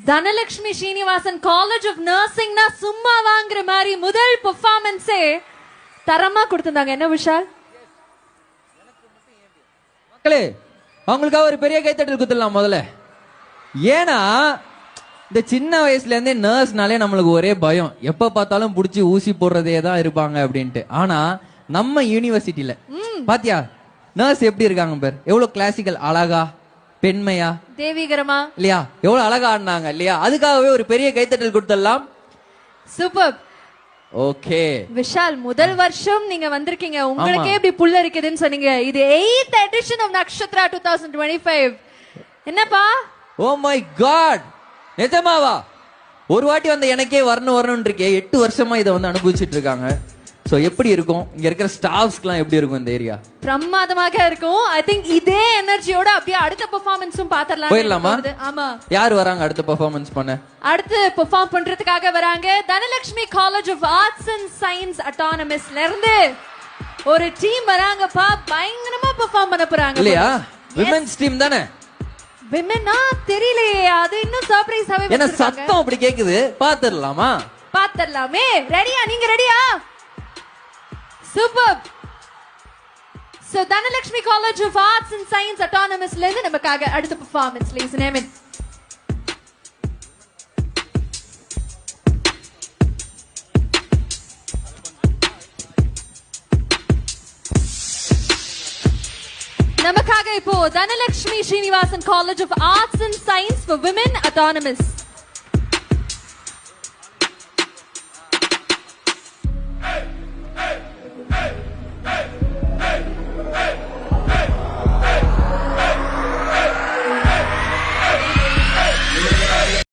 Dhanalakshmi Srinivasan college of நர்சிங்னா சும்மா வாங்குற மாதிரி முதல் பெர்ஃபார்மன்ஸே தரமா கொடுத்திருந்தாங்க. என்ன விஷால்? மக்களே அவங்களுக்காக ஒரு பெரிய கைத்தட்டல் குத்துடலாம் முதல்ல. ஏன்னா இந்த சின்ன வயசுல இருந்தே நர்ஸ்னாலே நம்மளுக்கு ஒரே பயம், எப்ப பார்த்தாலும் புடிச்சு ஊசி போடுறதே தான் இருப்பாங்க அப்படின்ட்டு. ஆனா நம்ம யூனிவர்சிட்டியில பாத்தியா நர்ஸ் எப்படி இருக்காங்க பேர், எவ்வளவு கிளாசிக்கல், அழகா, பெண்மையா, தேவிகரமா இல்லையா, எவ்வளவு அழகா ஆடினாங்க இல்லையா. அதுக்காகவே ஒரு பெரிய கைத்தட்டல் கொடுத்துடலாம். சூப்பர். ஓகே விஷால், முதல் வருஷம் நீங்க வந்திருக்கீங்க, உங்களுக்கே இப்படி புல்ல இருக்குதுன்னு சொன்னீங்க. இது 8th edition of நக்ஷத்ரா 2025. என்னப்பா? ஓ மை காட், நிஜமாவா? ஒரு வாட்டி வந்து எனக்கே வரணும் இருக்கே. 8 வருஷமா இதை வந்து அனுபவிச்சுட்டு இருக்காங்க. சோ எப்படி இருக்கும், இங்க இருக்கிற ஸ்டாஃப்ஸ்க்குலாம் எப்படி இருக்கும் இந்த ஏரியா? பிரமாதமாக இருக்கும். ஐ திங்க் இதே எனர்ஜியோட அப்படியே அடுத்த பெர்ஃபார்மன்ஸும் பாத்தறலாம். போயிடலாமா? ஆமா. யார் வராங்க அடுத்த பெர்ஃபார்மன்ஸ் பண்ண? அடுத்து பெர்ஃபார்ம் பண்றதுக்காக வராங்க Dhanalakshmi college of arts and science அட்டானமஸ்ல இருந்து ஒரு டீம் வராங்கப்பா. பயங்கரமா பெர்ஃபார்ம் பண்ண போறாங்க இல்லையா? விமென்ஸ் டீம் தானே? விமென்னா தெரியலையே, அது இன்னும் சர்ப்ரைஸாவே என்ன சத்தம் அப்படி கேக்குது? பாத்துறலாமா? பாத்துறலாமே. ரெடியா? நீங்க ரெடியா? Super. So Dhanalakshmi College of Arts and Science Autonomous ல இருந்து நமக்காக அடுத்த பெர்ஃபார்மன்ஸ் ப்ளீஸ் நேம் இட். நமக்காக இப்போ Dhanalakshmi Srinivasan College of Arts and Science for Women Autonomous